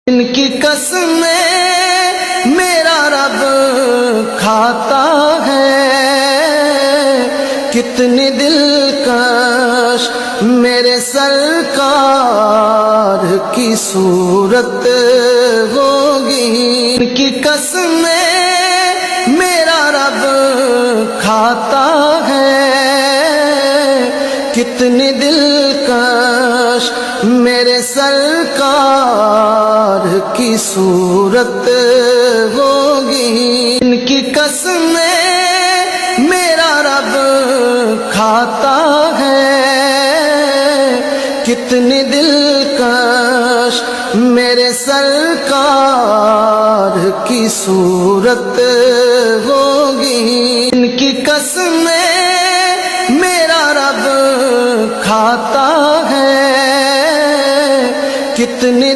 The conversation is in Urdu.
ان کی قسمیں میرا رب کھاتا ہے، کتنی دلکش میرے سرکار کی صورت ہوگی۔ ان کی قسمیں میرا رب کھاتا ہے، کتنی دلکش میرے سرکار کی صورت ہوگی۔ ان کی قسمیں میرا رب کھاتا ہے، کتنی دلکش میرے سرکار کی صورت ہوگی۔ ان کی قسمیں میرا رب کھاتا ہے، کتنی